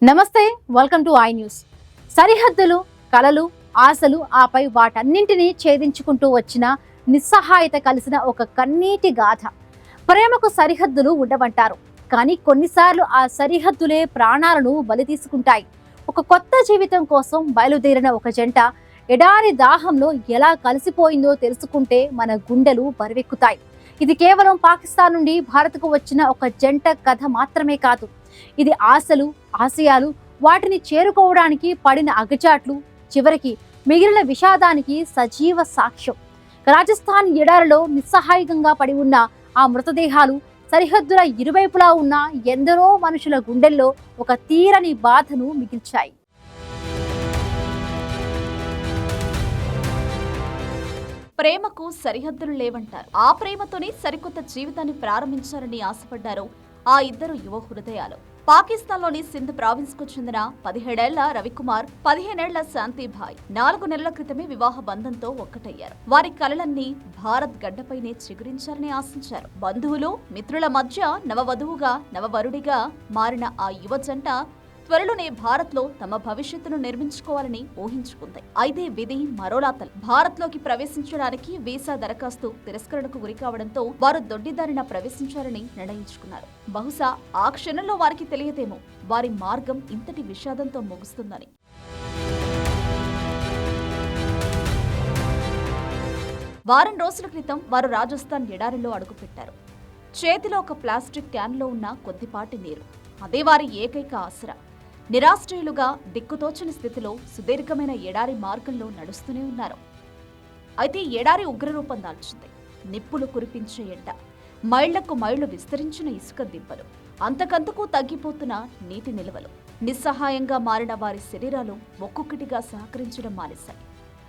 నమస్తే, welcome to I news. సరిహద్దులు, కలలు, ఆశలు, ఆపై వాటన్నింటినీ ఛేదించుకుంటూ వచ్చిన నిస్సహాయత కలిసిన ఒక కన్నీటి గాథ. ప్రేమకు సరిహద్దులు ఉండవంటారు, కానీ కొన్నిసార్లు ఆ సరిహద్దులే ప్రాణాలను బలి తీసుకుంటాయి. ఒక కొత్త జీవితం కోసం బయలుదేరిన ఒక జంట ఎడారి దాహంలో ఎలా కలిసిపోయిందో తెలుసుకుంటే మన గుండెలు బరువెక్కుతాయి. ఇది కేవలం పాకిస్తాన్ నుండి భారత్కు వచ్చిన ఒక జంట కథ మాత్రమే కాదు. ఇది ఆశలు, ఆశయాలు, వాటిని చేరుకోవడానికి పడిన అగచాట్లు, చివరికి మిగిలిన విషాదానికి సజీవ సాక్ష్యం. రాజస్థాన్ ఎడారిలో నిస్సహాయంగా పడి ఉన్న ఆ మృతదేహాలు సరిహద్దుల ఇరువైపులా ఉన్న ఎందరో మనుషుల గుండెల్లో ఒక తీరని బాధను మిగిల్చాయి. ప్రేమకు సరిహద్దులు లేవంటారు. ఆ ప్రేమతోనే సరికొత్త జీవితాన్ని ప్రారంభించారని ఆశపడ్డారు ఆ ఇద్దరు యువ హృదయాలు. పాకిస్తాన్లోని సింధ్ ప్రావిన్స్ కు చెందిన 17 ఏళ్ల రవికుమార్, 15 ఏళ్ల శాంతిభాయ్ 4 నెలల క్రితమే వివాహ బంధంతో ఒక్కటయ్యారు. వారి కలలన్నీ భారత్ గడ్డపైనే చిగురించారని ఆశించారు. బంధువులు, మిత్రుల మధ్య నవవధువుగా, నవవరుడిగా మారిన ఆ యువ జంట త్వరలోనే భారత్ లో తమ భవిష్యత్తును నిర్మించుకోవాలని ఊహించుకుంది. అయితే విధి మరోలాతలు. భారత్ లోకి ప్రవేశించడానికి వీసా దరఖాస్తు తిరస్కరణకు గురికావడంతో వారు దొడ్డిదారిన ప్రవేశించాలని నిర్ణయించుకున్నారు. బహుశా ఆ క్షణంలో వారికి తెలియదేమో వారి మార్గం ఇంతటి విషాదంతో ముగుస్తుందని. వారం రోజుల క్రితం వారు రాజస్థాన్ ఎడారిలో అడుగుపెట్టారు. చేతిలో ఒక ప్లాస్టిక్ క్యాన్లో ఉన్న కొద్దిపాటి నీరు, అదే వారి ఏకైక ఆసరా. నిరాశ్రయులుగా, దిక్కుతోచని స్థితిలో సుదీర్ఘమైన ఎడారి మార్గంలో నడుస్తూనే ఉన్నారు. అయితే ఎడారి ఉగ్రరూపం దాల్చింది. నిప్పులు కురిపించే ఎండ, మైళ్లకు మైళ్లు విస్తరించిన ఇసుక దిబ్బలు, అంతకంతకు తగ్గిపోతున్న నీటి నిల్వలు. నిస్సహాయంగా మారిన వారి శరీరాలు ఒక్కొక్కటిగా సహకరించడం మానేశాయి.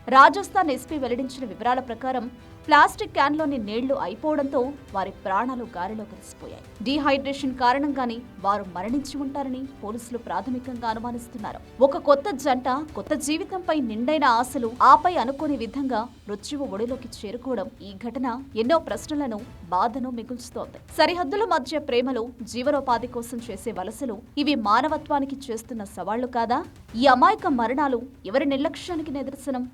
రాజస్థాన్ ఎస్పీ వెల్లడించిన వివరాల ప్రకారం ప్లాస్టిక్ క్యాన్లోని నీళ్లు అయిపోవడంతో వారి ప్రాణాలు గాలిలో కలిసిపోయాయి. డీహైడ్రేషన్ కారణంగానే వారు మరణించి ఉంటారని పోలీసులు ప్రాథమికంగా అనుమానిస్తున్నారు. ఒక కొత్త జంట, కొత్త జీవితంపై నిండైన ఆశలు, ఆపై అనుకోని విధంగా మృత్యువు ఒడిలోకి చేరుకోవడం. ఈ ఘటన ఎన్నో ప్రశ్నలను, బాధను మిగుల్చుతోంది. సరిహద్దుల మధ్య ప్రేమలు, జీవనోపాధి కోసం చేసే వలసలు, ఇవి మానవత్వానికి చేస్తున్న సవాళ్లు కాదా? ఈ అమాయక మరణాలు ఎవరి నిర్లక్ష్యానికి నిదర్శనం?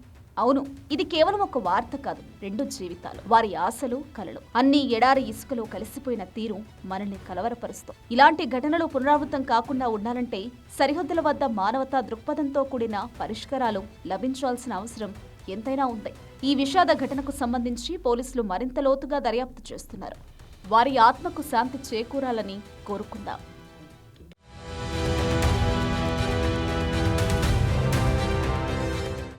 అవును, ఇది కేవలం ఒక వార్త కాదు, 2 జీవితాలు, వారి ఆశలు, కలలు అన్ని ఎడారి ఇసుకలో కలిసిపోయిన తీరు మనల్ని కలవరపరుస్తాం. ఇలాంటి ఘటనలు పునరావృతం కాకుండా ఉండాలంటే సరిహద్దుల వద్ద మానవతా దృక్పథంతో కూడిన పరిష్కారాలు లభించాల్సిన అవసరం ఎంతైనా ఉంది. ఈ విషాద ఘటనకు సంబంధించి పోలీసులు మరింత లోతుగా దర్యాప్తు చేస్తున్నారు. వారి ఆత్మకు శాంతి చేకూరాలని కోరుకుందాం.